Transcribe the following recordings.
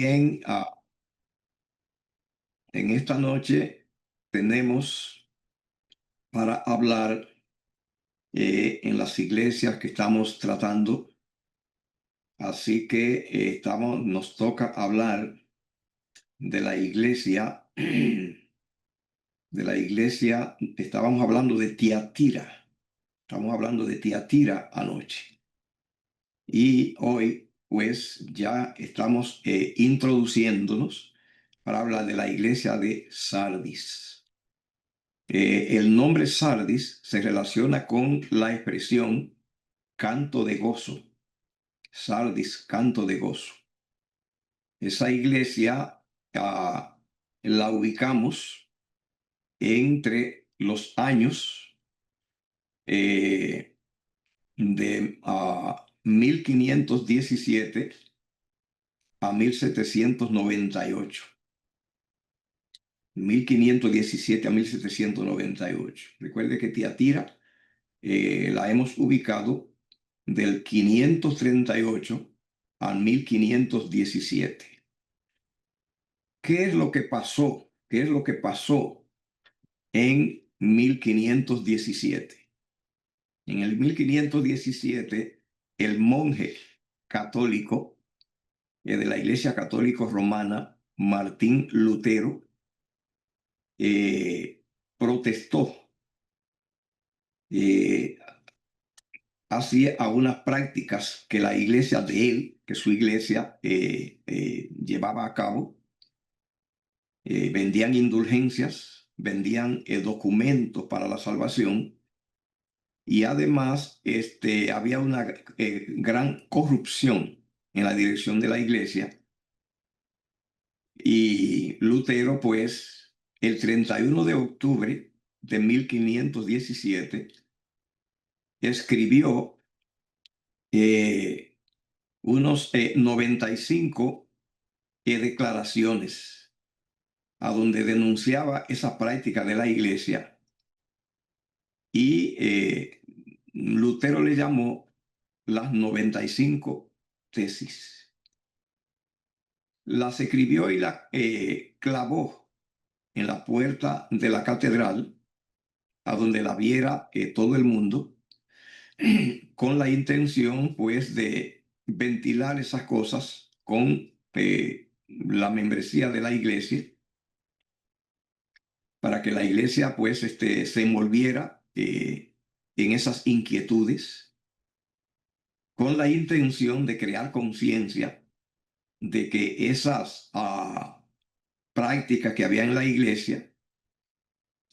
Bien, en esta noche tenemos para hablar en las iglesias que estamos tratando, así que nos toca hablar de la iglesia, estábamos hablando de Tiatira, estamos hablando de Tiatira anoche, y hoy pues ya estamos introduciéndonos para hablar de la iglesia de Sardis. El nombre Sardis se relaciona con la expresión canto de gozo. Sardis, canto de gozo. Esa iglesia la ubicamos entre los años de 1517 a 1798. 1517 a 1798. Recuerde que Tiatira la hemos ubicado del 538 al 1517. ¿Qué es lo que pasó? ¿Qué es lo que pasó en 1517? En el 1517, el monje católico de la Iglesia Católica Romana, Martín Lutero, protestó hacia a unas prácticas que la iglesia de él, que su iglesia llevaba a cabo. Vendían indulgencias, vendían documentos para la salvación, y además había una gran corrupción en la dirección de la iglesia. Y Lutero, pues, el 31 de octubre de 1517, escribió unos 95 declaraciones a donde denunciaba esa práctica de la iglesia, y Lutero le llamó las 95 tesis. Las escribió y las clavó en la puerta de la catedral, a donde la viera todo el mundo, con la intención pues de ventilar esas cosas con la membresía de la iglesia, para que la iglesia pues se envolviera en esas inquietudes, con la intención de crear conciencia de que esas prácticas que había en la iglesia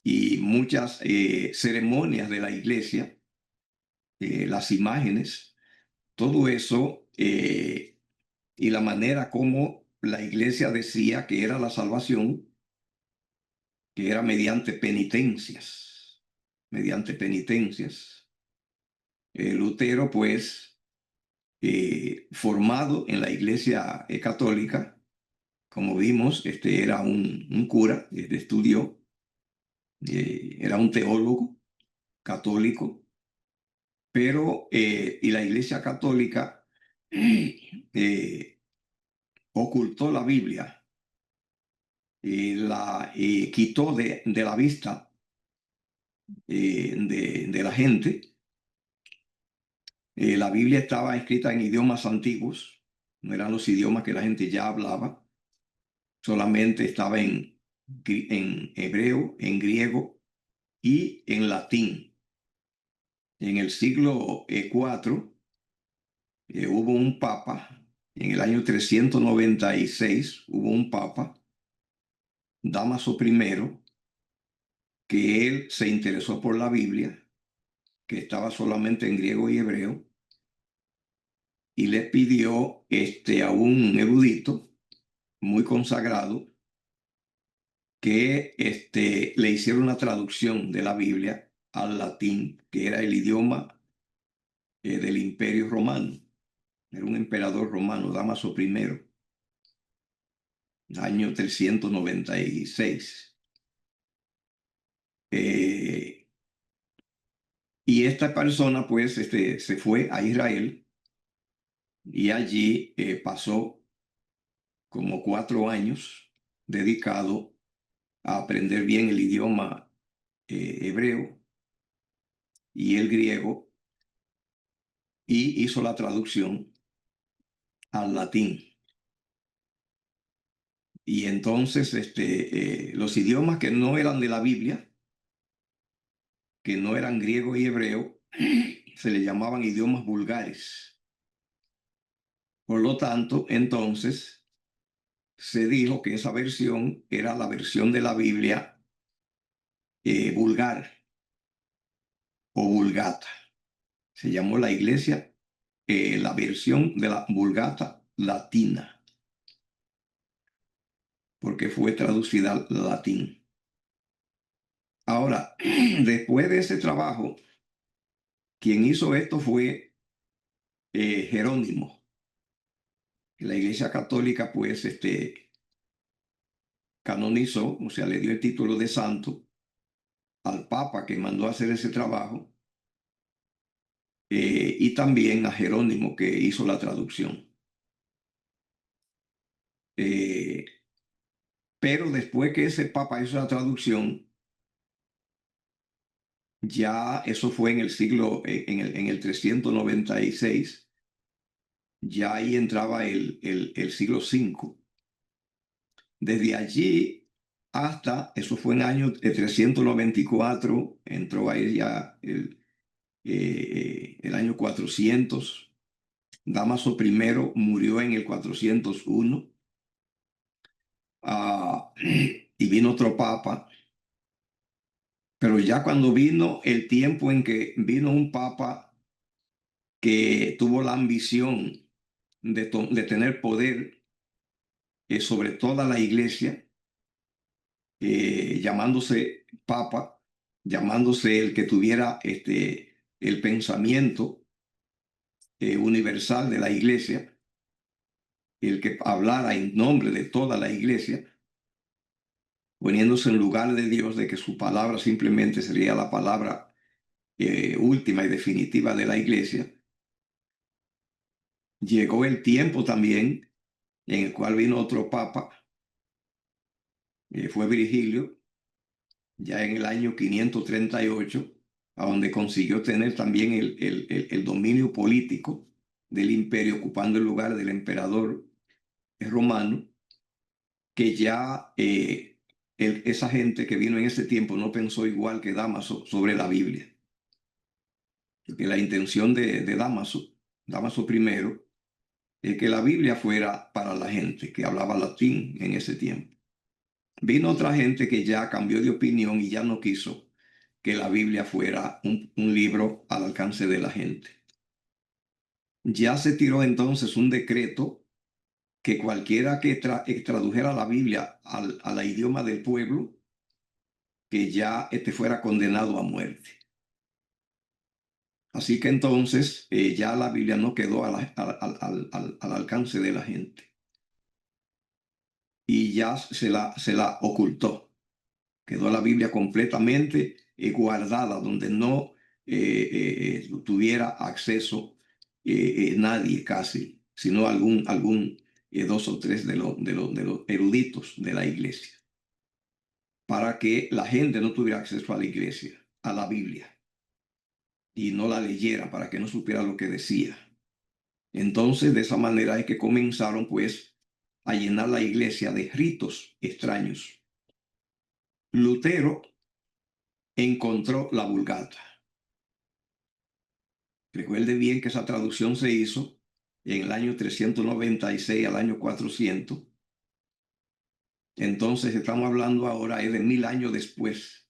y muchas ceremonias de la iglesia, las imágenes, todo eso, y la manera como la iglesia decía que era la salvación, que era mediante penitencias, mediante penitencias. Lutero, pues, formado en la iglesia católica, como vimos, era un cura, estudió, era un teólogo católico, pero y la iglesia católica ocultó la Biblia y la quitó de la vista de la gente. La Biblia estaba escrita en idiomas antiguos, no eran los idiomas que la gente ya hablaba, solamente estaba en hebreo, en griego y en latín. En el siglo IV hubo un papa, en el año 396 hubo un papa, Dámaso I, que él se interesó por la Biblia, que estaba solamente en griego y hebreo, y le pidió a un erudito muy consagrado que le hiciera una traducción de la Biblia al latín, que era el idioma del Imperio Romano. Era un emperador romano, Dámaso I, año 396. Y esta persona, pues, se fue a Israel, y allí pasó como 4 años dedicado a aprender bien el idioma hebreo y el griego, y hizo la traducción al latín. Y entonces los idiomas que no eran de la Biblia, que no eran griego y hebreo, se le llamaban idiomas vulgares. Por lo tanto, entonces se dijo que esa versión era la versión de la Biblia vulgar o vulgata. Se llamó la iglesia la versión de la Vulgata latina, porque fue traducida al latín. Ahora, después de ese trabajo, quien hizo esto fue Jerónimo. La Iglesia Católica, pues, canonizó, o sea, le dio el título de santo al Papa que mandó a hacer ese trabajo, y también a Jerónimo que hizo la traducción. Pero después que ese Papa hizo la traducción, ya eso fue en el siglo, en el 396, ya ahí entraba el siglo V. Desde allí hasta, eso fue en el año 394, entró ahí ya el año 400. Dámaso I murió en el 401. Y vino otro papa, pero ya cuando vino el tiempo en que vino un papa que tuvo la ambición de tener poder sobre toda la iglesia, llamándose papa, llamándose el que tuviera el pensamiento universal de la iglesia, el que hablara en nombre de toda la iglesia, poniéndose en lugar de Dios, de que su palabra simplemente sería la palabra última y definitiva de la iglesia. Llegó el tiempo también en el cual vino otro papa, fue Virgilio, ya en el año 538, a donde consiguió tener también el dominio político del imperio, ocupando el lugar del emperador romano, que ya esa gente que vino en ese tiempo no pensó igual que Dámaso sobre la Biblia. Porque la intención de Dámaso I, es que la Biblia fuera para la gente que hablaba latín en ese tiempo. Vino otra gente que ya cambió de opinión y ya no quiso que la Biblia fuera un libro al alcance de la gente. Ya se tiró entonces un decreto que cualquiera que tradujera la Biblia al idioma del pueblo, que ya fuera condenado a muerte. Así que entonces ya la Biblia no quedó al alcance de la gente y ya se la ocultó. Quedó la Biblia completamente guardada, donde no tuviera acceso nadie casi, sino algún dos o tres de los eruditos de la iglesia, para que la gente no tuviera acceso a la iglesia, a la Biblia, y no la leyera, para que no supiera lo que decía. Entonces, de esa manera es que comenzaron, pues, a llenar la iglesia de ritos extraños. Lutero encontró la Vulgata. Recuerde bien que esa traducción se hizo en el año 396 al año 400. Entonces estamos hablando ahora de 1000 años después,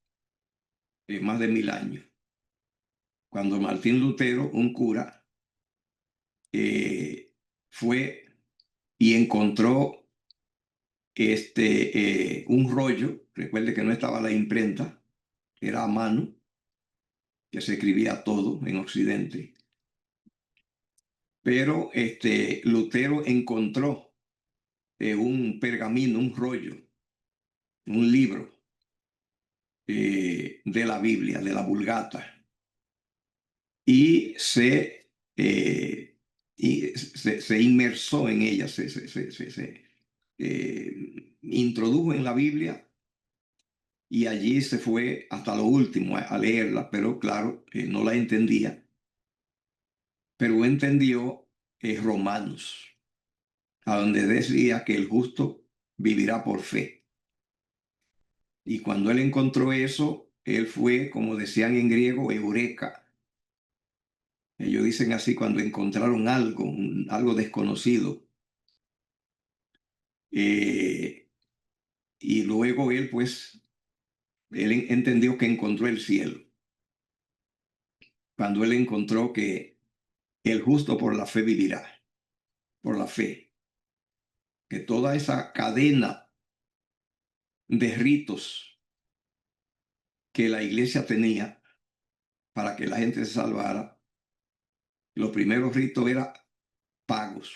más de 1000 años, cuando Martín Lutero, un cura, fue y encontró un rollo. Recuerde que no estaba la imprenta, era a mano, que se escribía todo en Occidente. Pero Lutero encontró un pergamino, un rollo, un libro de la Biblia, de la Vulgata, y se inmersó en ella, introdujo en la Biblia y allí se fue hasta lo último a leerla, pero claro, no la entendía, pero entendió Romanos, a donde decía que el justo vivirá por fe. Y cuando él encontró eso, él fue, como decían en griego, eureka. Ellos dicen así cuando encontraron algo, algo desconocido. Y luego él, pues, él entendió que encontró el cielo. Cuando él encontró que el justo por la fe vivirá, por la fe. Que toda esa cadena de ritos que la iglesia tenía para que la gente se salvara, los primeros ritos eran pagos,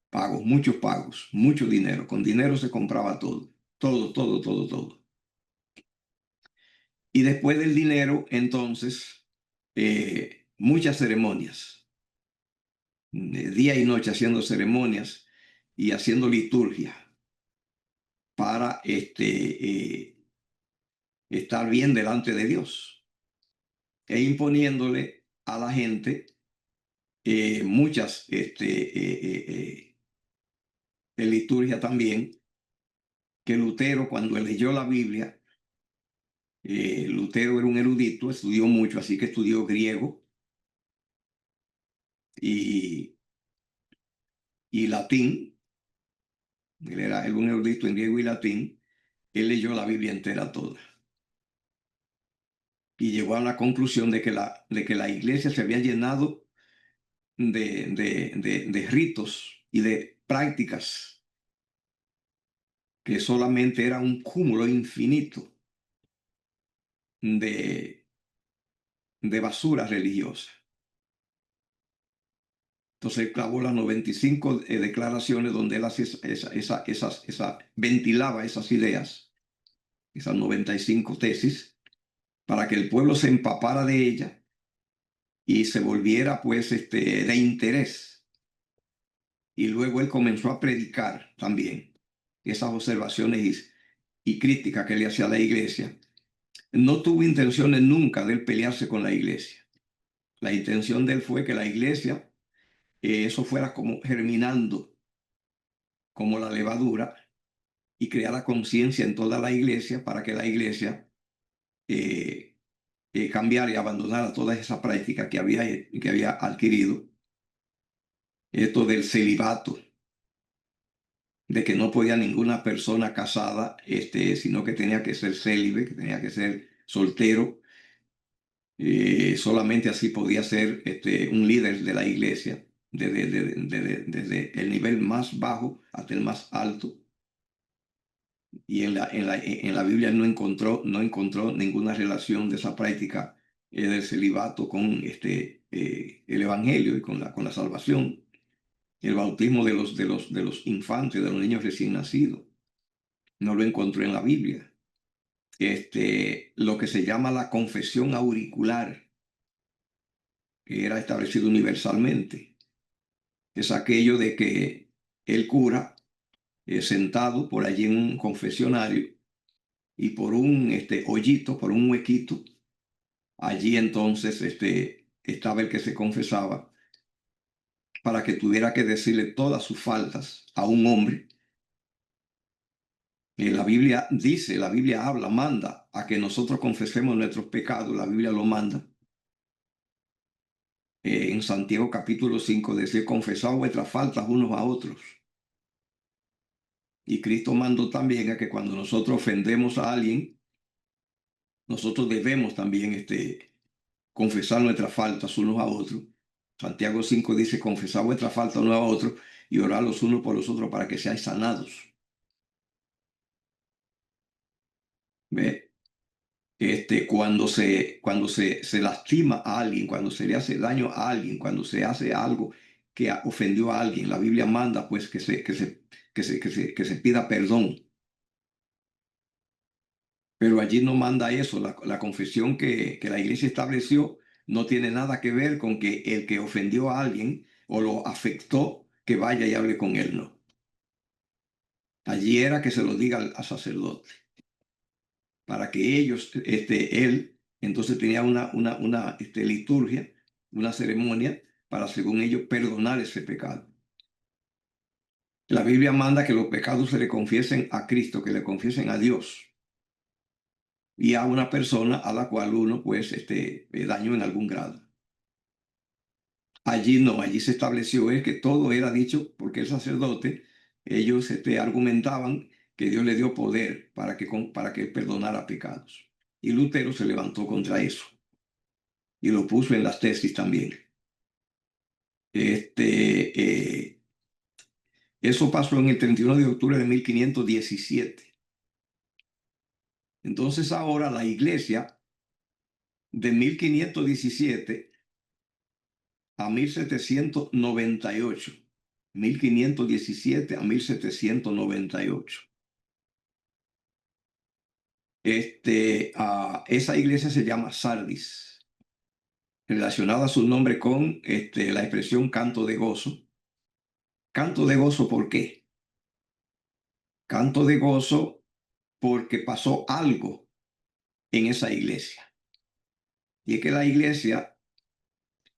pagos, muchos pagos, mucho dinero. Con dinero se compraba todo, todo, todo, todo, todo. Y después del dinero, entonces, muchas ceremonias, día y noche haciendo ceremonias y haciendo liturgia para estar bien delante de Dios e imponiéndole a la gente muchas liturgia también, que Lutero, cuando leyó la Biblia, Lutero era un erudito, estudió mucho, así que estudió griego y, y latín. Él era un erudito en griego y latín. Él leyó la Biblia entera toda y llegó a la conclusión de que la iglesia se había llenado de ritos y de prácticas que solamente era un cúmulo infinito de, de basura religiosa. Entonces él clavó las 95 declaraciones donde él hacía ventilaba esas ideas, esas 95 tesis, para que el pueblo se empapara de ella y se volviera pues de interés. Y luego él comenzó a predicar también esas observaciones y críticas que le hacía a la iglesia. No tuvo intenciones nunca de él pelearse con la iglesia. La intención de él fue que la iglesia, eso fuera como germinando como la levadura y creara conciencia en toda la iglesia para que la iglesia cambiara y abandonara todas esas prácticas que había adquirido. Esto del celibato, de que no podía ninguna persona casada, sino que tenía que ser célibe, que tenía que ser soltero. Solamente así podía ser un líder de la iglesia, desde el nivel más bajo hasta el más alto. Y en la Biblia no encontró ninguna relación de esa práctica del celibato con el Evangelio y con la salvación, el bautismo de los infantes, de los niños recién nacidos. No lo encontró en la Biblia. Lo que se llama la confesión auricular, que era establecido universalmente, es aquello de que el cura, sentado por allí en un confesionario, y por un hoyito, por un huequito, allí entonces estaba el que se confesaba para que tuviera que decirle todas sus faltas a un hombre. La Biblia dice, la Biblia habla, manda a que nosotros confesemos nuestros pecados, la Biblia lo manda. En Santiago capítulo 5 decía, confesad vuestras faltas unos a otros. Y Cristo mandó también a que cuando nosotros ofendemos a alguien, nosotros debemos también confesar nuestras faltas unos a otros. Santiago 5 dice, confesad vuestras faltas unos a otros y orad los unos por los otros para que seáis sanados. ¿Ve? Cuando se lastima a alguien, cuando se le hace daño a alguien, cuando se hace algo que ofendió a alguien, la Biblia manda pues que se pida perdón. Pero allí no manda eso. La confesión que la iglesia estableció no tiene nada que ver con que el que ofendió a alguien o lo afectó, que vaya y hable con él, no. Allí era que se lo diga al sacerdote, para que ellos, él, entonces tenía una liturgia, una ceremonia, para según ellos perdonar ese pecado. La Biblia manda que los pecados se le confiesen a Cristo, que le confiesen a Dios y a una persona a la cual uno pues dañó en algún grado. Allí no, allí se estableció es que todo era dicho porque el sacerdote, ellos argumentaban que Dios le dio poder para que perdonara pecados. Y Lutero se levantó contra eso y lo puso en las tesis también. Eso pasó en el 31 de octubre de 1517. Entonces ahora la iglesia de 1517 a 1798, 1517 a 1798. Esa iglesia se llama Sardis, relacionada a su nombre con la expresión canto de gozo. Canto de gozo, ¿por qué? Canto de gozo porque pasó algo en esa iglesia. Y es que la iglesia,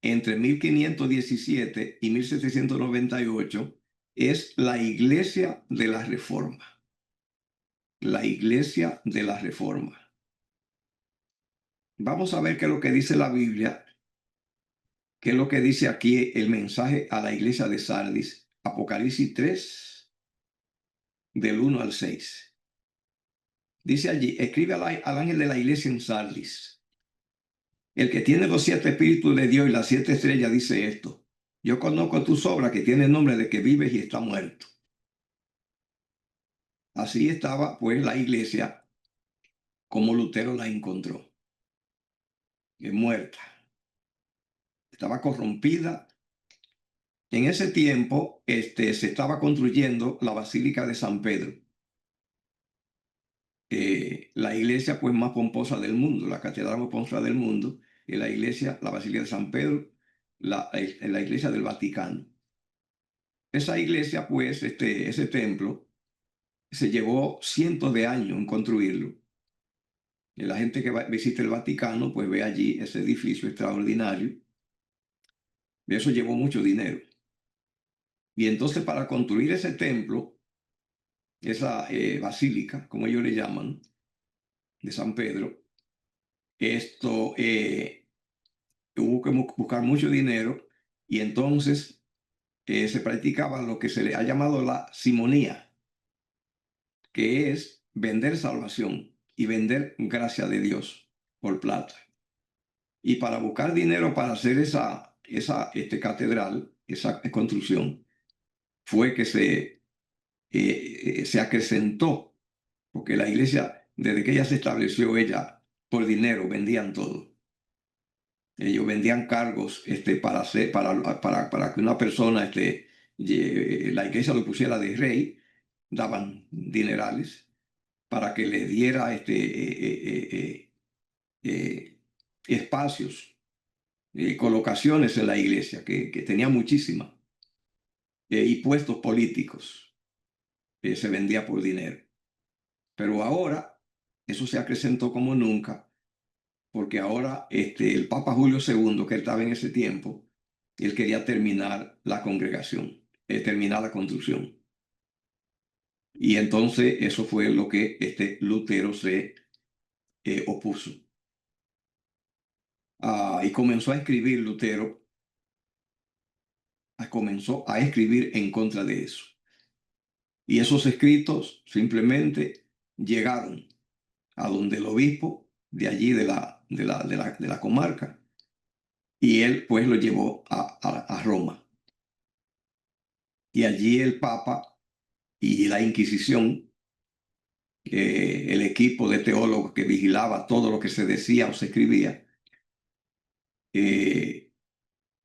entre 1517 y 1798, es la iglesia de la Reforma. La iglesia de la Reforma. Vamos a ver qué es lo que dice la Biblia, qué es lo que dice aquí el mensaje a la iglesia de Sardis. Apocalipsis 3, del 1 al 6. Dice allí, escribe al ángel de la iglesia en Sardis. El que tiene los 7 espíritus de Dios y las 7 estrellas dice esto. Yo conozco tus obras que tienen nombre de que vives y está muerto. Así estaba pues la iglesia como Lutero la encontró. Muerta. Estaba corrompida. En ese tiempo se estaba construyendo la Basílica de San Pedro. La iglesia pues más pomposa del mundo, la catedral más pomposa del mundo, y la iglesia, la Basílica de San Pedro, la iglesia del Vaticano. Esa iglesia pues, ese templo, se llevó cientos de años en construirlo. Y la gente que visita el Vaticano pues ve allí ese edificio extraordinario. Y eso llevó mucho dinero. Y entonces para construir ese templo, esa basílica, como ellos le llaman, de San Pedro, hubo que buscar mucho dinero y entonces se practicaba lo que se le ha llamado la simonía, que es vender salvación y vender gracia de Dios por plata. Y para buscar dinero para hacer esa catedral, esa construcción, fue que se acrecentó, porque la iglesia, desde que ella se estableció, ella por dinero vendían todo. Ellos vendían cargos para que una persona, la iglesia lo pusiera de rey, daban dinerales para que le diera espacios, colocaciones en la iglesia, que tenía muchísimas, y puestos políticos, se vendía por dinero. Pero ahora eso se acrecentó como nunca, porque ahora el Papa Julio II, que estaba en ese tiempo, él quería terminar la congregación, terminar la construcción. Y entonces eso fue lo que Lutero se opuso. Y comenzó a escribir Lutero, comenzó a escribir en contra de eso. Y esos escritos simplemente llegaron a donde el obispo de allí, de la comarca, y él pues lo llevó a Roma. Y allí el Papa y la Inquisición, el equipo de teólogos que vigilaba todo lo que se decía o se escribía,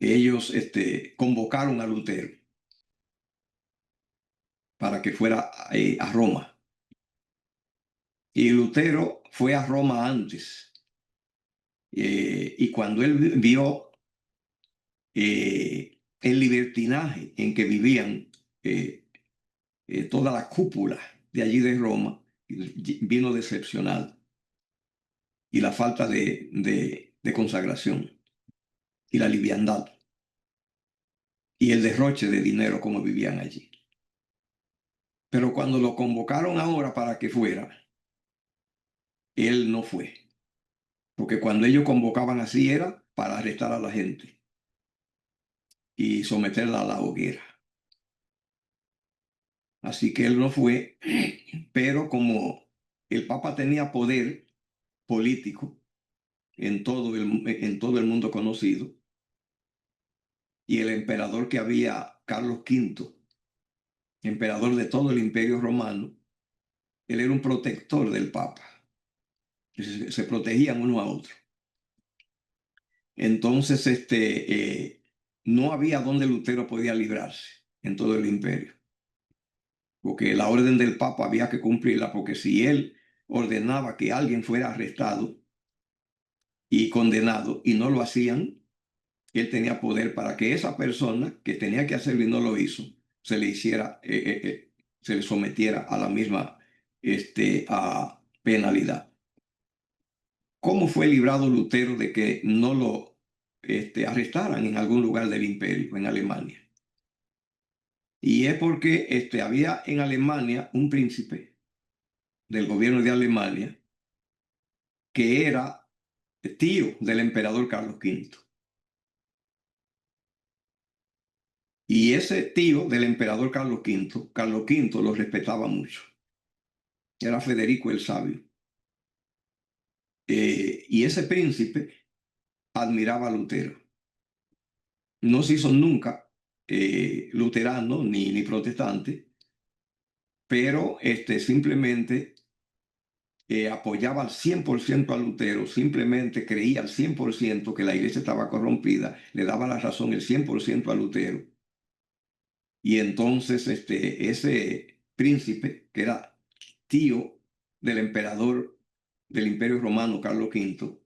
ellos convocaron a Lutero para que fuera a Roma. Y Lutero fue a Roma antes. Y cuando él vio el libertinaje en que vivían toda la cúpula de allí de Roma vino decepcionada, y la falta de consagración y la liviandad y el derroche de dinero como vivían allí. Pero cuando lo convocaron ahora para que fuera, él no fue, porque cuando ellos convocaban así era para arrestar a la gente y someterla a la hoguera. Así que él no fue, pero como el Papa tenía poder político en todo el mundo conocido, y el emperador que había, Carlos V, emperador de todo el Imperio Romano, él era un protector del Papa. Se protegían uno a otro. Entonces, no había donde Lutero podía librarse en todo el imperio, porque la orden del Papa había que cumplirla, porque si él ordenaba que alguien fuera arrestado y condenado y no lo hacían, él tenía poder para que esa persona que tenía que hacerlo y no lo hizo, se le hiciera, se le sometiera a la misma a penalidad. ¿Cómo fue librado Lutero de que no lo arrestaran en algún lugar del imperio, en Alemania? Y es porque había en Alemania un príncipe del gobierno de Alemania que era tío del emperador Carlos V. Y ese tío del emperador Carlos V lo respetaba mucho. Era Federico el Sabio. Y ese príncipe admiraba a Lutero. No se hizo nunca luterano ni protestante, pero simplemente apoyaba al 100% a Lutero, simplemente creía al 100% que la iglesia estaba corrompida, le daba la razón el 100% a Lutero. Y entonces ese príncipe, que era tío del emperador del Imperio Romano, Carlos V,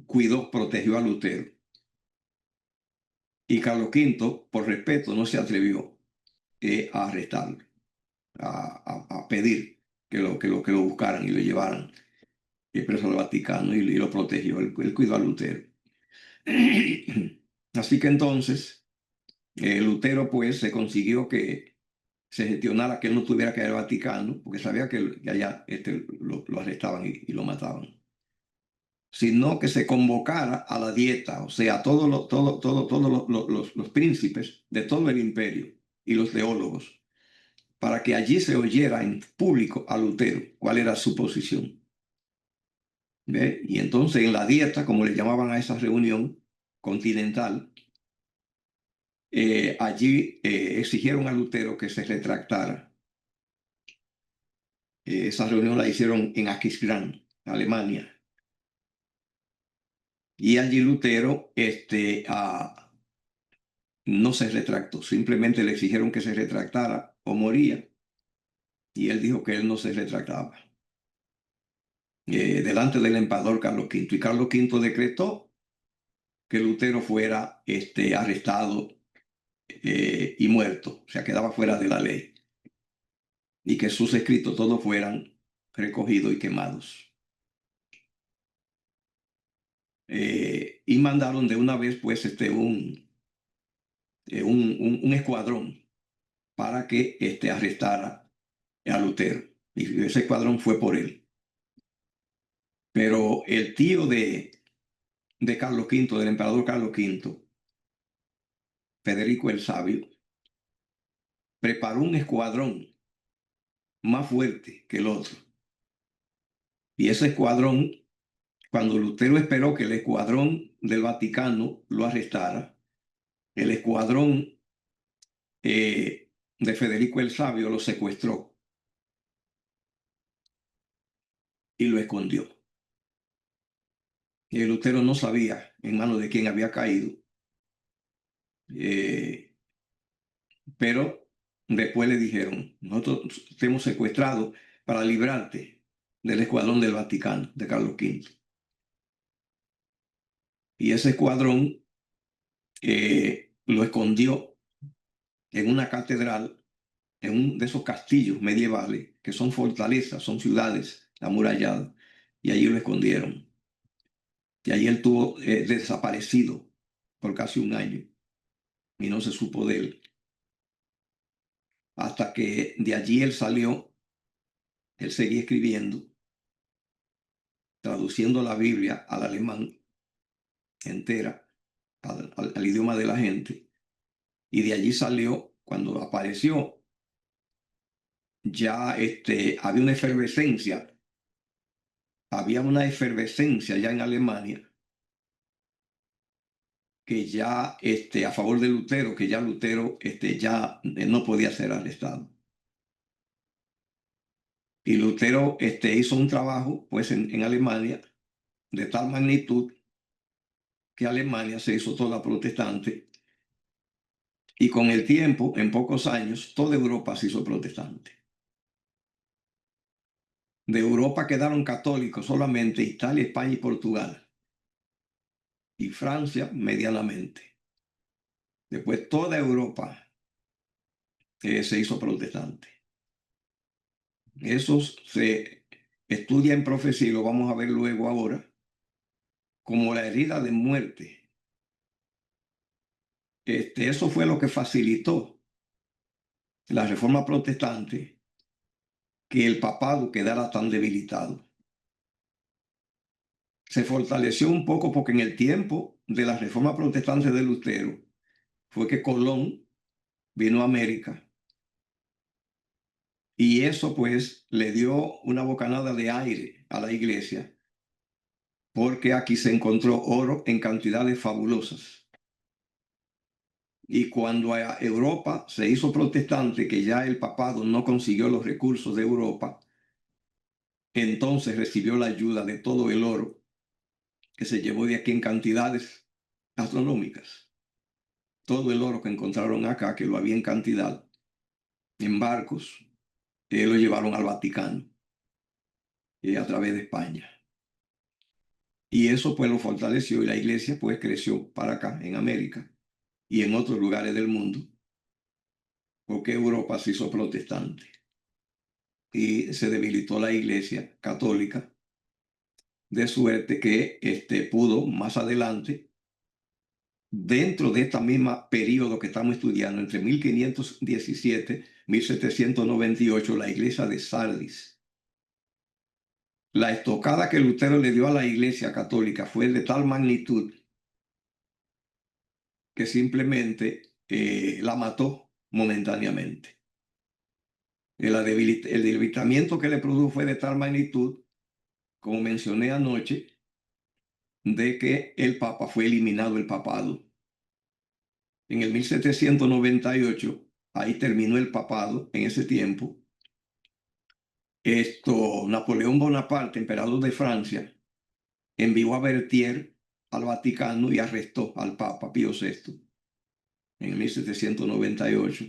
cuidó, protegió a Lutero. Y Carlos V, por respeto, no se atrevió a arrestarlo, a pedir que lo buscaran y lo llevaran preso al Vaticano, y lo protegió. Él cuidó a Lutero. Así que entonces Lutero pues se consiguió que se gestionara que él no tuviera que ir al Vaticano, porque sabía que allá lo arrestaban y lo mataban, sino que se convocara a la dieta, o sea, todos los príncipes de todo el imperio y los teólogos, para que allí se oyera en público a Lutero cuál era su posición. ¿Ve? Y entonces en la dieta, como le llamaban a esa reunión continental, allí exigieron a Lutero que se retractara. Esa reunión la hicieron en Aquisgrán, Alemania. Y allí Lutero no se retractó, simplemente le exigieron que se retractara o moría. Y él dijo que él no se retractaba delante del emperador Carlos V. Y Carlos V decretó que Lutero fuera arrestado y muerto, o sea, quedaba fuera de la ley, y que sus escritos todos fueran recogidos y quemados. Y mandaron de una vez, pues, un escuadrón para que arrestara a Lutero. Y ese escuadrón fue por él. Pero el tío de Carlos V, del emperador Carlos V, Federico el Sabio, preparó un escuadrón más fuerte que el otro. Y ese escuadrón, cuando Lutero esperó que el escuadrón del Vaticano lo arrestara, el escuadrón de Federico el Sabio lo secuestró y lo escondió. Y Lutero no sabía en manos de quién había caído, pero después le dijeron: nosotros te hemos secuestrado para librarte del escuadrón del Vaticano, de Carlos V. Y ese escuadrón lo escondió en una catedral, en uno de esos castillos medievales, que son fortalezas, son ciudades amuralladas, y allí lo escondieron. Y allí él estuvo desaparecido por casi un año, y no se supo de él. Hasta que de allí él salió, él seguía escribiendo, traduciendo la Biblia al alemán entera, al idioma de la gente, y de allí salió. Cuando apareció, ya había una efervescencia ya en Alemania, que ya a favor de Lutero, que ya Lutero ya no podía ser arrestado. Y Lutero hizo un trabajo pues en Alemania de tal magnitud que Alemania se hizo toda protestante, y con el tiempo, en pocos años, toda Europa se hizo protestante. De Europa quedaron católicos solamente Italia, España y Portugal, y Francia medianamente. Después toda Europa se hizo protestante. Eso se estudia en profecía, y lo vamos a ver luego ahora, como la herida de muerte. Eso fue lo que facilitó la reforma protestante, que el papado quedara tan debilitado. Se fortaleció un poco porque en el tiempo de la reforma protestante de Lutero fue que Colón vino a América, y eso pues le dio una bocanada de aire a la iglesia, porque aquí se encontró oro en cantidades fabulosas. Y cuando a Europa se hizo protestante, que ya el papado no consiguió los recursos de Europa, entonces recibió la ayuda de todo el oro que se llevó de aquí en cantidades astronómicas. Todo el oro que encontraron acá, que lo había en cantidad, en barcos, lo llevaron al Vaticano a través de España. Y eso pues lo fortaleció, y la iglesia pues creció para acá, en América y en otros lugares del mundo, porque Europa se hizo protestante y se debilitó la iglesia católica, de suerte que pudo más adelante, dentro de esta misma periodo que estamos estudiando, entre 1517 y 1798, la iglesia de Sardis. La estocada que Lutero le dio a la iglesia católica fue de tal magnitud que simplemente la mató momentáneamente. El debilitamiento que le produjo fue de tal magnitud, como mencioné anoche, de que el Papa fue eliminado, el papado. En el 1798, ahí terminó el papado en ese tiempo. Napoleón Bonaparte, emperador de Francia, envió a Berthier al Vaticano y arrestó al Papa Pío VI en el 1798.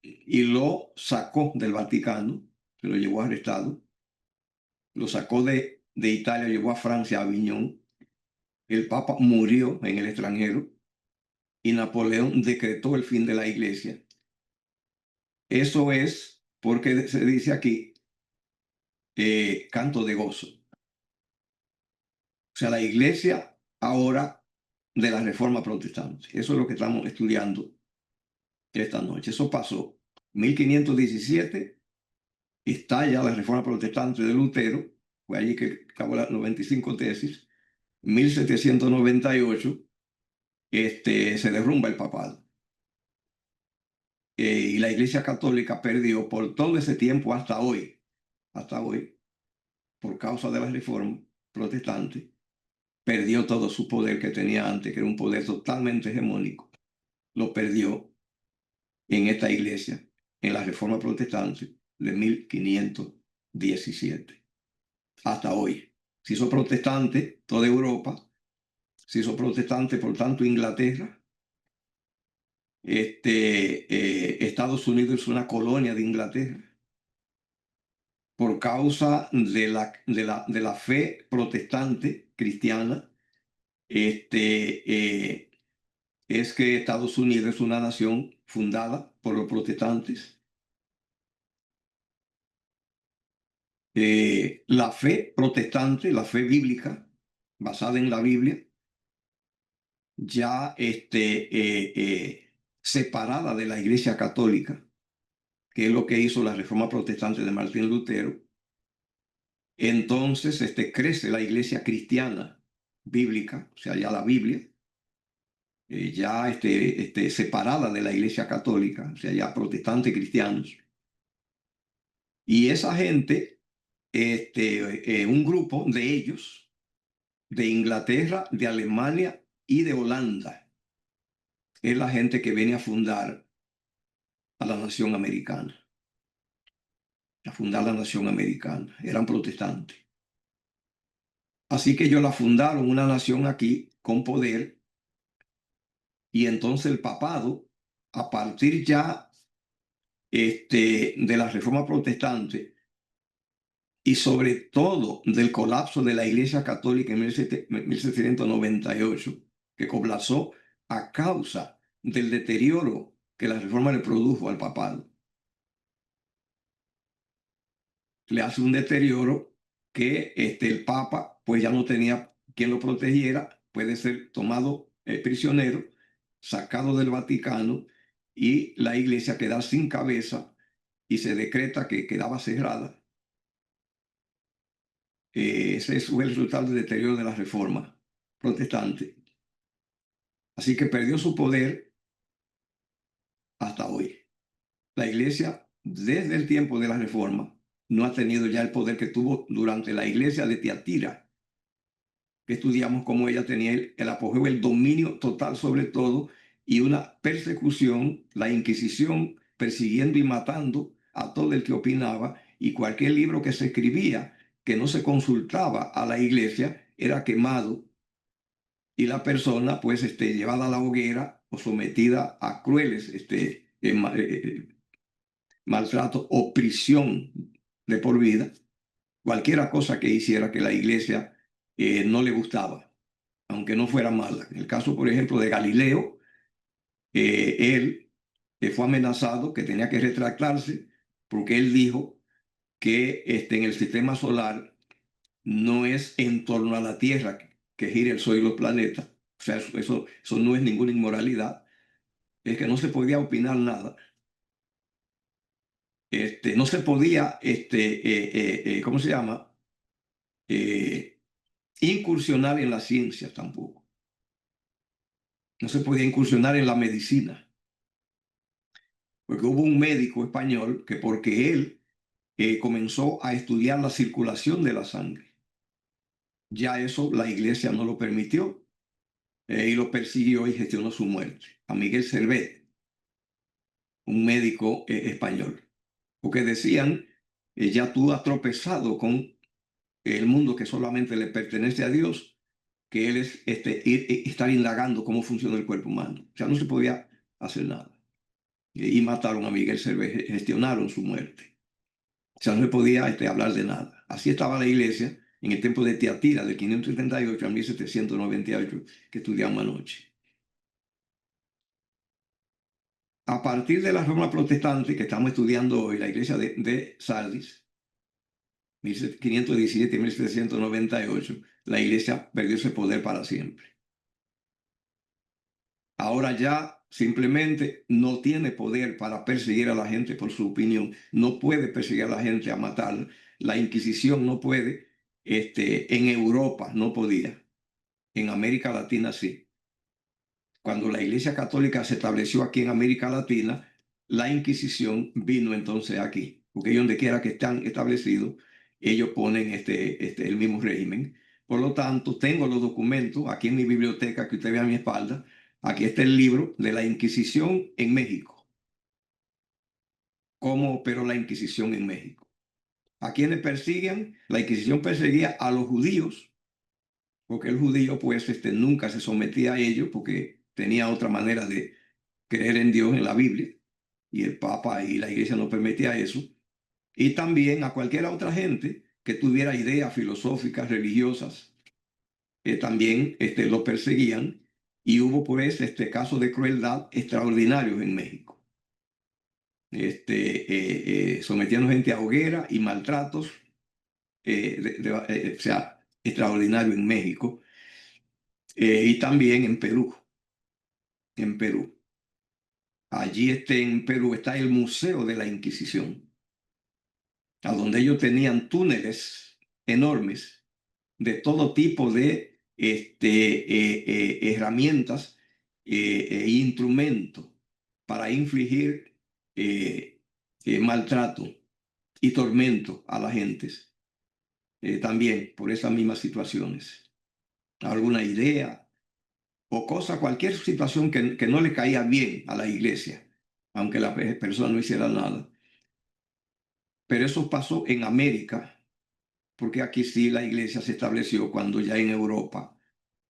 Y lo sacó del Vaticano, se lo llevó arrestado, lo sacó de Italia, llevó a Francia, a Aviñón. El Papa murió en el extranjero y Napoleón decretó el fin de la iglesia. Eso es porque se dice aquí canto de gozo. O sea, la iglesia ahora de la reforma protestante. Eso es lo que estamos estudiando esta noche. Eso pasó. 1517 estalla la reforma protestante de Lutero. Fue allí que acabó las 95 tesis. 1798 se derrumba el papado. Y la Iglesia Católica perdió por todo ese tiempo hasta hoy, por causa de la reforma protestante, perdió todo su poder que tenía antes, que era un poder totalmente hegemónico. Lo perdió en esta iglesia, en la reforma protestante de 1517, hasta hoy. Se hizo protestante toda Europa, se hizo protestante, por tanto, Inglaterra. Estados Unidos es una colonia de Inglaterra por causa de la fe protestante cristiana. es que Estados Unidos es una nación fundada por los protestantes. La fe protestante, la fe bíblica, basada en la Biblia, ya separada de la Iglesia Católica, que es lo que hizo la Reforma Protestante de Martín Lutero. Entonces crece la Iglesia cristiana bíblica, o sea, ya la Biblia, ya separada de la Iglesia Católica, o sea, ya protestantes cristianos. Y esa gente, un grupo de ellos, de Inglaterra, de Alemania y de Holanda, es la gente que viene a fundar a la nación americana, a fundar la nación americana. Eran protestantes. Así que ellos la fundaron, una nación aquí con poder, y entonces el papado, a partir ya de la Reforma Protestante y sobre todo del colapso de la Iglesia Católica en 1798, que colapsó a causa del deterioro que la Reforma le produjo al papado. Le hace un deterioro que el Papa pues ya no tenía quien lo protegiera, puede ser tomado prisionero, sacado del Vaticano, y la Iglesia queda sin cabeza y se decreta que quedaba cerrada. Ese fue el resultado del deterioro de la Reforma protestante. Así que perdió su poder hasta hoy. La Iglesia, desde el tiempo de la Reforma, no ha tenido ya el poder que tuvo durante la Iglesia de Tiatira, que estudiamos cómo ella tenía el apogeo, el dominio total sobre todo, y una persecución, la Inquisición, persiguiendo y matando a todo el que opinaba, y cualquier libro que se escribía que no se consultaba a la Iglesia era quemado, y la persona pues llevada a la hoguera o sometida a crueles maltrato o prisión de por vida, cualquiera cosa que hiciera que la Iglesia no le gustaba, aunque no fuera mala. En el caso, por ejemplo, de Galileo, él fue amenazado, que tenía que retractarse, porque él dijo que en el sistema solar no es en torno a la Tierra que gira el Sol y los planetas. O sea, eso no es ninguna inmoralidad. Es que no se podía opinar nada. No se podía, ¿cómo se llama? Incursionar en la ciencia tampoco. No se podía incursionar en la medicina, porque hubo un médico español que, porque él comenzó a estudiar la circulación de la sangre, ya eso la Iglesia no lo permitió, y lo persiguió y gestionó su muerte. A Miguel Servet, un médico español, porque decían, ya tú has tropezado con el mundo que solamente le pertenece a Dios, que él es estar indagando cómo funciona el cuerpo humano. O sea, no se podía hacer nada. Y mataron a Miguel Servet, gestionaron su muerte. O sea, no se podía hablar de nada. Así estaba la Iglesia en el tiempo de Tiatira, del 578 al 1798, que estudiamos anoche. A partir de la Reforma Protestante que estamos estudiando hoy, la Iglesia de Sardis, 1517 y 1798, la Iglesia perdió ese poder para siempre. Ahora ya simplemente no tiene poder para perseguir a la gente por su opinión. No puede perseguir a la gente a matar. La Inquisición no puede. En Europa no podía. En América Latina sí. Cuando la Iglesia Católica se estableció aquí en América Latina, la Inquisición vino entonces aquí. Porque ellos, donde quiera que están establecidos, ellos ponen el mismo régimen. Por lo tanto, tengo los documentos aquí en mi biblioteca que usted ve a mi espalda. Aquí está el libro de la Inquisición en México. ¿Cómo operó la Inquisición en México? ¿A quienes persiguen? La Inquisición perseguía a los judíos, porque el judío pues nunca se sometía a ellos, porque tenía otra manera de creer en Dios, en la Biblia, y el Papa y la Iglesia no permitía eso. Y también a cualquier otra gente que tuviera ideas filosóficas, religiosas, también lo perseguían. y hubo pues casos de crueldad extraordinarios en México. Sometiendo gente a hoguera y maltratos, o sea, extraordinario en México, y también en Perú. En Perú. Allí en Perú está el Museo de la Inquisición, a donde ellos tenían túneles enormes de todo tipo de herramientas e instrumentos para infligir maltrato y tormento a las gentes, también por esas mismas situaciones. Alguna idea o cosa, cualquier situación que no le caía bien a la iglesia, aunque la persona no hiciera nada. Pero eso pasó en América, porque aquí sí la iglesia se estableció cuando ya en Europa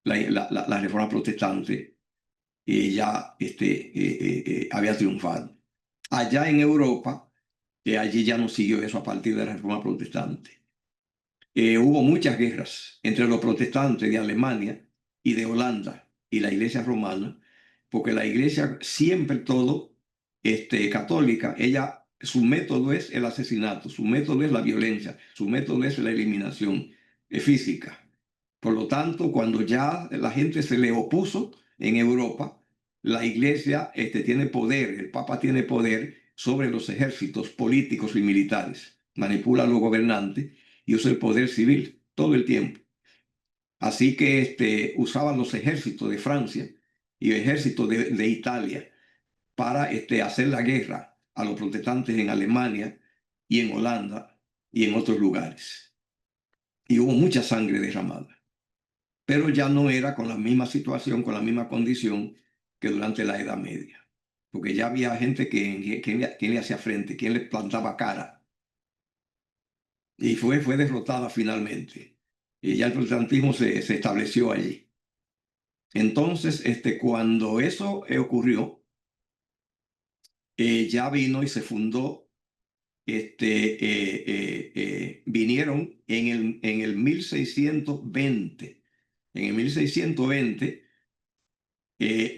la reforma protestante ya había triunfado. Allá en Europa, allí ya no siguió eso a partir de la reforma protestante. Hubo muchas guerras entre los protestantes de Alemania y de Holanda y la iglesia romana, porque la iglesia siempre todo católica, su método es el asesinato, su método es la violencia, su método es la eliminación física. Por lo tanto, cuando ya la gente se le opuso en Europa, la iglesia tiene poder, el papa tiene poder sobre los ejércitos políticos y militares, manipula a los gobernantes y usa el poder civil todo el tiempo. Así que usaban los ejércitos de Francia y el ejército de Italia para hacer la guerra a los protestantes en Alemania y en Holanda y en otros lugares. Y hubo mucha sangre derramada. Pero ya no era con la misma situación, con la misma condición que durante la Edad Media. Porque ya había gente que le hacía frente, quien le plantaba cara. Y fue derrotada finalmente. Y ya el protestantismo se estableció allí. Entonces, cuando eso ocurrió, ya vino y se fundó, vinieron en el 1620. En el 1620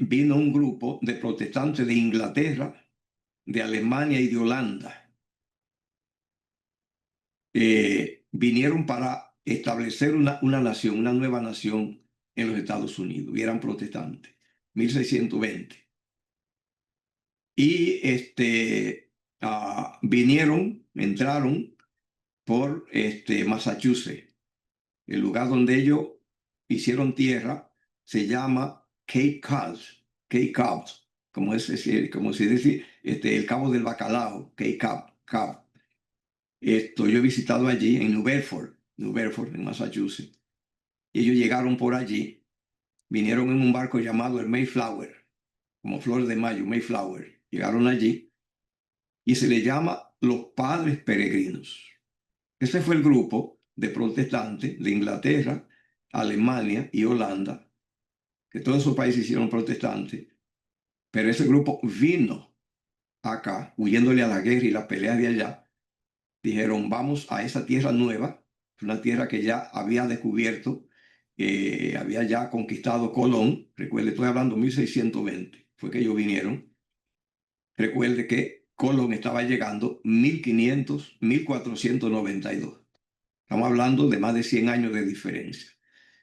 vino un grupo de protestantes de Inglaterra, de Alemania y de Holanda. Vinieron para establecer una nación, una nueva nación en los Estados Unidos, y eran protestantes, 1620. Y entraron por Massachusetts. El lugar donde ellos hicieron tierra se llama Cape Cod, Cape Cod, como se dice, el Cabo del Bacalao, Cape Cod. Yo he visitado allí en New Bedford, en Massachusetts. Y ellos llegaron por allí, vinieron en un barco llamado el Mayflower, como flores de mayo, Mayflower. Llegaron allí y se le llama los Padres Peregrinos. Ese fue el grupo de protestantes de Inglaterra, Alemania y Holanda, que todos esos países hicieron protestantes, pero ese grupo vino acá, huyéndole a la guerra y las peleas de allá. Dijeron, vamos a esa tierra nueva, una tierra que ya había descubierto, había ya conquistado Colón. Recuerde, estoy hablando 1620, fue que ellos vinieron. Recuerde que Colón estaba llegando 1492. Estamos hablando de más de 100 años de diferencia.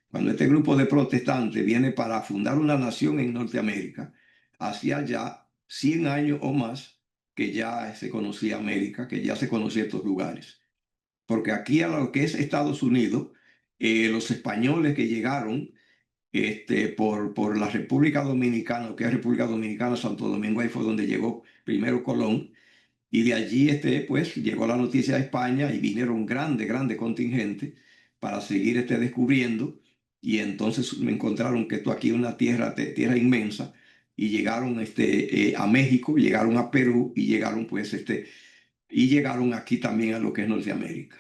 Cuando este grupo de protestantes viene para fundar una nación en Norteamérica, hacía ya 100 años o más que ya se conocía América, que ya se conocía estos lugares. Porque aquí a lo que es Estados Unidos, los españoles que llegaron por la República Dominicana, que es República Dominicana, Santo Domingo, ahí fue donde llegó primero Colón, y de allí pues llegó la noticia a España y vinieron grande contingente para seguir descubriendo, y entonces me encontraron que esto aquí es una tierra inmensa, y llegaron a México, llegaron a Perú y llegaron pues y llegaron aquí también a lo que es Norteamérica.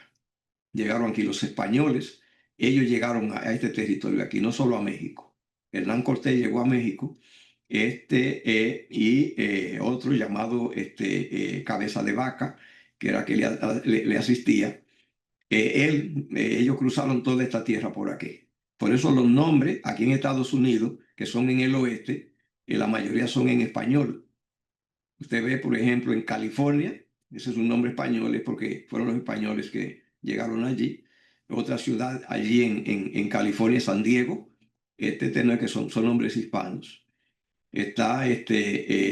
Llegaron aquí los españoles, ellos llegaron a este territorio aquí, no solo a México. Hernán Cortés llegó a México, y otro llamado Cabeza de Vaca, que era que le asistía. Ellos cruzaron toda esta tierra por aquí. Por eso los nombres aquí en Estados Unidos, que son en el oeste, la mayoría son en español. Usted ve, por ejemplo, en California, ese es un nombre español, es porque fueron los españoles que llegaron allí. Otra ciudad allí en California, San Diego, no es que son nombres hispanos. Está,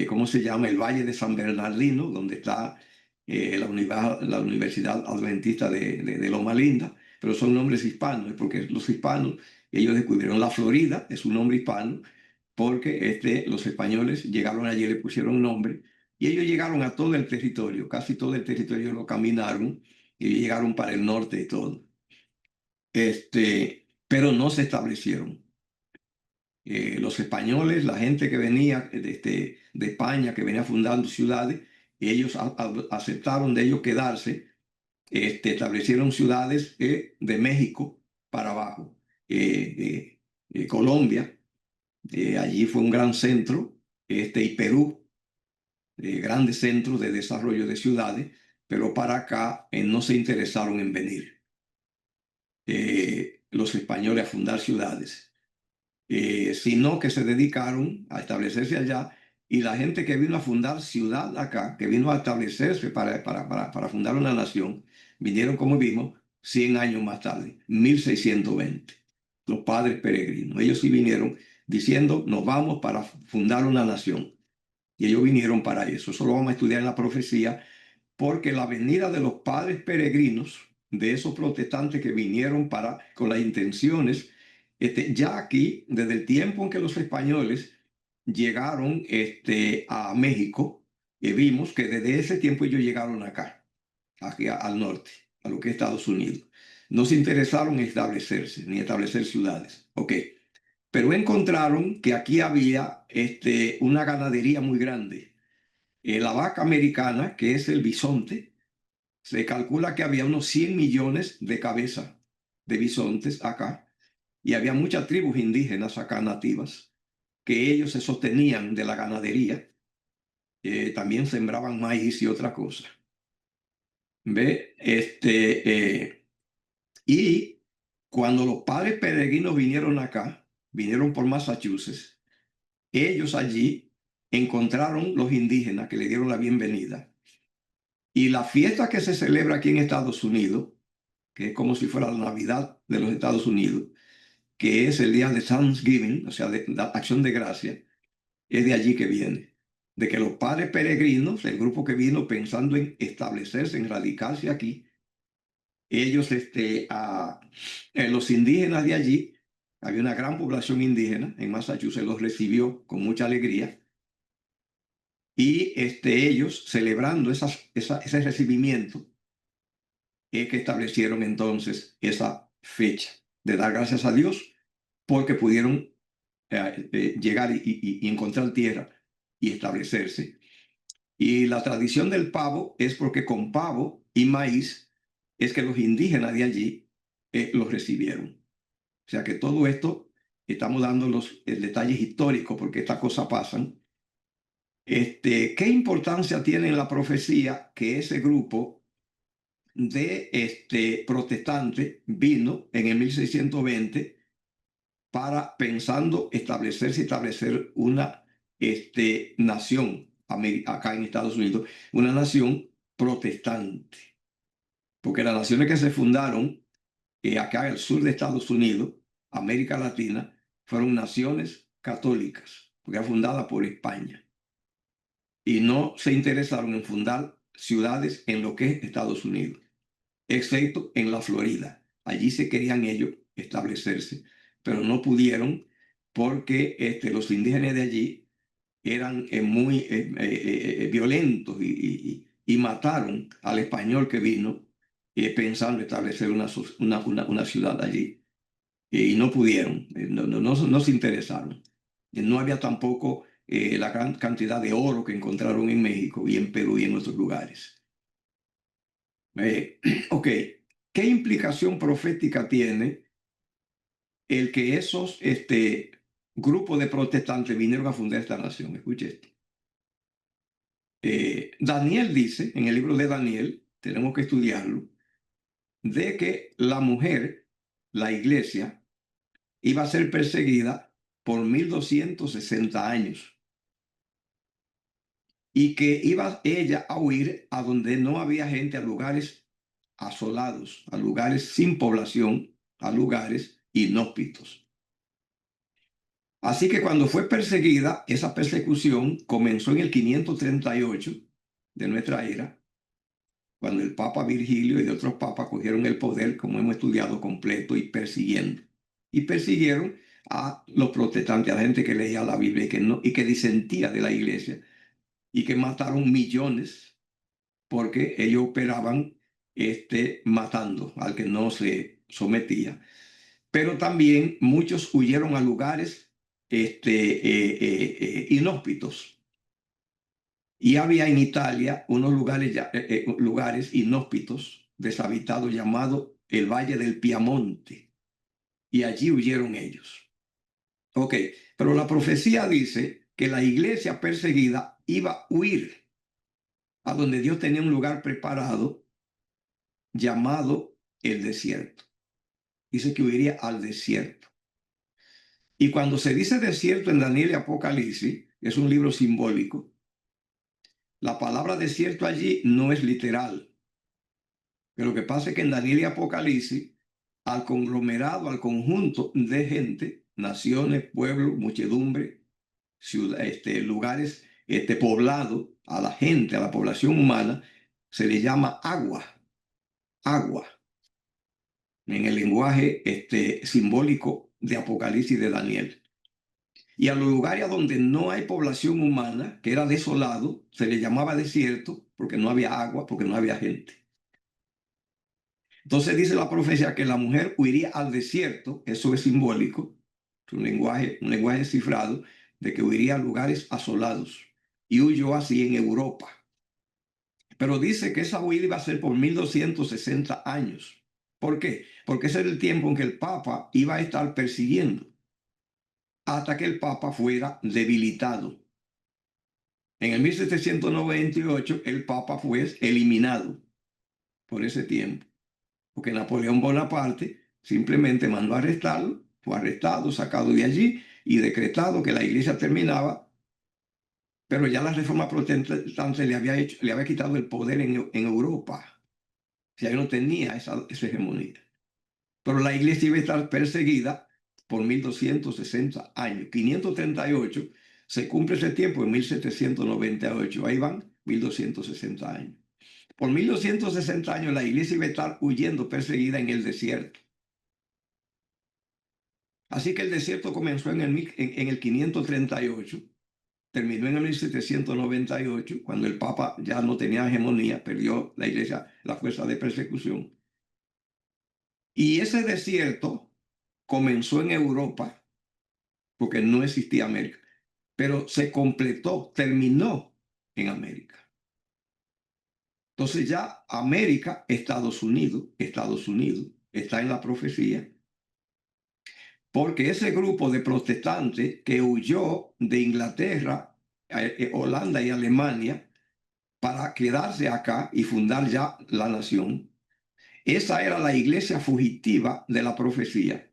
¿cómo se llama? El Valle de San Bernardino, donde está la Universidad Adventista de Loma Linda, pero son nombres hispanos, porque los hispanos, ellos descubrieron la Florida, es un nombre hispano, porque los españoles llegaron allí, le pusieron nombre, y ellos llegaron a todo el territorio, casi todo el territorio lo caminaron, y ellos llegaron para el norte y todo. Pero no se establecieron. Los españoles, la gente que venía de España, que venía fundando ciudades, ellos aceptaron de ellos quedarse, establecieron ciudades de México para abajo. Colombia, allí fue un gran centro, y Perú, grandes centros de desarrollo de ciudades, pero para acá no se interesaron en venir los españoles a fundar ciudades. Sino que se dedicaron a establecerse allá, y la gente que vino a fundar ciudad acá, que vino a establecerse para fundar una nación, vinieron, como vimos, 100 años más tarde, 1620, los padres peregrinos. Ellos sí vinieron diciendo, nos vamos para fundar una nación, y ellos vinieron para eso. Eso lo vamos a estudiar en la profecía, porque la venida de los padres peregrinos, de esos protestantes que vinieron con las intenciones, ya aquí, desde el tiempo en que los españoles llegaron a México, vimos que desde ese tiempo ellos llegaron acá, aquí al norte, a lo que es Estados Unidos. No se interesaron en establecerse, ni establecer ciudades. Ok. Pero encontraron que aquí había una ganadería muy grande. La vaca americana, que es el bisonte, se calcula que había unos 100 millones de cabezas de bisontes acá, y había muchas tribus indígenas acá nativas, que ellos se sostenían de la ganadería, también sembraban maíz y otra cosa. ¿Ve? Y cuando los padres peregrinos vinieron acá, vinieron por Massachusetts, ellos allí encontraron los indígenas que le dieron la bienvenida. Y la fiesta que se celebra aquí en Estados Unidos, que es como si fuera la Navidad de los Estados Unidos, que es el día de Thanksgiving, o sea, de la acción de gracia, es de allí que viene. De que los padres peregrinos, el grupo que vino pensando en establecerse, en radicarse aquí, ellos, los indígenas de allí, había una gran población indígena en Massachusetts, los recibió con mucha alegría. Y ellos, celebrando ese recibimiento, es que establecieron entonces esa fecha de dar gracias a Dios porque pudieron llegar y encontrar tierra y establecerse. Y la tradición del pavo es porque con pavo y maíz es que los indígenas de allí los recibieron. O sea que todo esto, estamos dando los detalles históricos porque estas cosas pasan. ¿Qué importancia tiene en la profecía que ese grupo de protestante vino en el 1620 para pensando establecer una nación acá en Estados Unidos, una nación protestante? Porque las naciones que se fundaron acá al sur de Estados Unidos, América Latina, fueron naciones católicas, porque eran fundadas por España, y no se interesaron en fundar ciudades en lo que es Estados Unidos, excepto en la Florida. Allí se querían ellos establecerse, pero no pudieron porque los indígenas de allí eran muy violentos y mataron al español que vino pensando establecer una ciudad allí. Y no pudieron, no se interesaron. No había tampoco la gran cantidad de oro que encontraron en México y en Perú y en otros lugares. Ok, ¿qué implicación profética tiene el que esos grupos de protestantes vinieron a fundar esta nación? Escuche esto. Daniel dice, en el libro de Daniel, tenemos que estudiarlo, de que la mujer, la iglesia, iba a ser perseguida por 1260 años y que iba ella a huir a donde no había gente, a lugares asolados, a lugares sin población, a lugares inhóspitos. Así que cuando fue perseguida, esa persecución comenzó en el 538 de nuestra era, cuando el Papa Virgilio y de otros papas cogieron el poder, como hemos estudiado completo, y persiguiendo. Y persiguieron a los protestantes, a la gente que leía la Biblia y que disentía de la iglesia, y que mataron millones porque ellos operaban matando al que no se sometía. Pero también muchos huyeron a lugares inhóspitos. Y había en Italia unos lugares inhóspitos, deshabitados, llamados el Valle del Piamonte. Y allí huyeron ellos. Ok, pero la profecía dice que la iglesia perseguida iba a huir a donde Dios tenía un lugar preparado llamado el desierto. Dice que huiría al desierto. Y cuando se dice desierto en Daniel y Apocalipsis, es un libro simbólico. La palabra desierto allí no es literal. Pero lo que pasa es que en Daniel y Apocalipsis, al conglomerado, al conjunto de gente, naciones, pueblos, muchedumbre, ciudad, lugares poblados, a la gente, a la población humana, se le llama agua. Agua. En el lenguaje simbólico de Apocalipsis de Daniel. Y a los lugares donde no hay población humana, que era desolado, se le llamaba desierto porque no había agua, porque no había gente. Entonces dice la profecía que la mujer huiría al desierto, eso es simbólico, es un lenguaje cifrado, de que huiría a lugares asolados. Y huyó así en Europa. Pero dice que esa huida iba a ser por 1260 años. ¿Por qué? Porque ese era el tiempo en que el Papa iba a estar persiguiendo hasta que el Papa fuera debilitado. En el 1798 el Papa fue eliminado por ese tiempo, porque Napoleón Bonaparte simplemente mandó a arrestarlo, fue arrestado, sacado de allí y decretado que la iglesia terminaba, pero ya la reforma protestante le había quitado el poder en Europa. O sea, no tenía esa hegemonía. Pero la iglesia iba a estar perseguida por 1260 años. 538 se cumple ese tiempo en 1798. Ahí van 1260 años. Por 1260 años la iglesia iba a estar huyendo, perseguida en el desierto. Así que el desierto comenzó en el 538, terminó en el 1798, cuando el Papa ya no tenía hegemonía, perdió la iglesia la fuerza de persecución. Y ese desierto comenzó en Europa, porque no existía América, pero se completó, terminó en América. Entonces ya América, Estados Unidos está en la profecía, porque ese grupo de protestantes que huyó de Inglaterra, Holanda y Alemania para quedarse acá y fundar ya la nación, esa era la iglesia fugitiva de la profecía.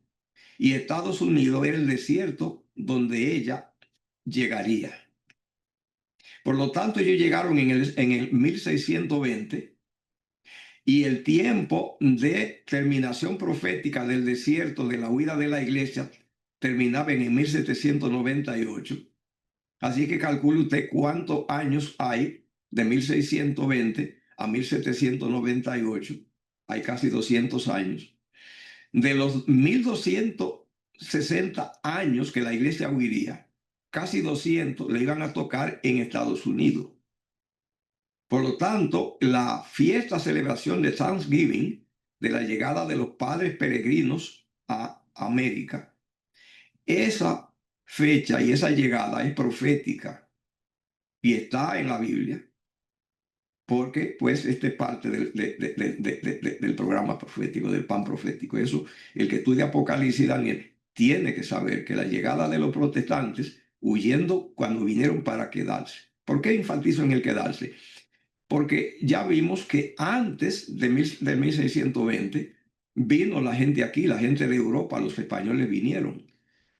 Y Estados Unidos era el desierto donde ella llegaría. Por lo tanto, ellos llegaron en el 1620 y el tiempo de terminación profética del desierto, de la huida de la iglesia, terminaba en el 1798. Así que calcule usted cuántos años hay de 1620 a 1798. Hay casi 200 años. De los 1260 años que la iglesia huiría, casi 200 le iban a tocar en Estados Unidos. Por lo tanto, la fiesta celebración de Thanksgiving, de la llegada de los padres peregrinos a América, esa fecha y esa llegada es profética y está en la Biblia, porque pues es parte del programa profético, del pan profético. Eso, el que estudia Apocalipsis y Daniel tiene que saber que la llegada de los protestantes huyendo cuando vinieron para quedarse. ¿Por qué enfatizo en el quedarse? Porque ya vimos que antes de 1620 vino la gente aquí, la gente de Europa, los españoles vinieron,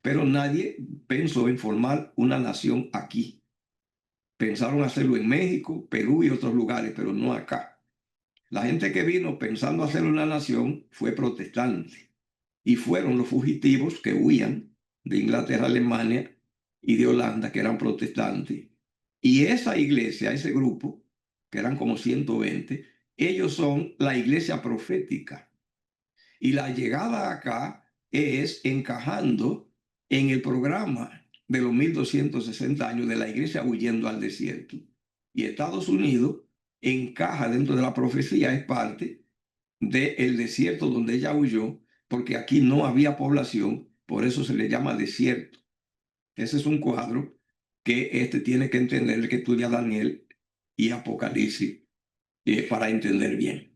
pero nadie pensó en formar una nación aquí. Pensaron hacerlo en México, Perú y otros lugares, pero no acá. La gente que vino pensando hacer una nación fue protestante y fueron los fugitivos que huían de Inglaterra, Alemania y de Holanda, que eran protestantes. Y esa iglesia, ese grupo, que eran como 120, ellos son la iglesia profética. Y la llegada acá es encajando en el programa de los 1260 años de la iglesia huyendo al desierto. Y Estados Unidos encaja dentro de la profecía, es parte del desierto donde ella huyó, porque aquí no había población, por eso se le llama desierto. Ese es un cuadro que tiene que entender, el que estudia Daniel y Apocalipsis para entender bien.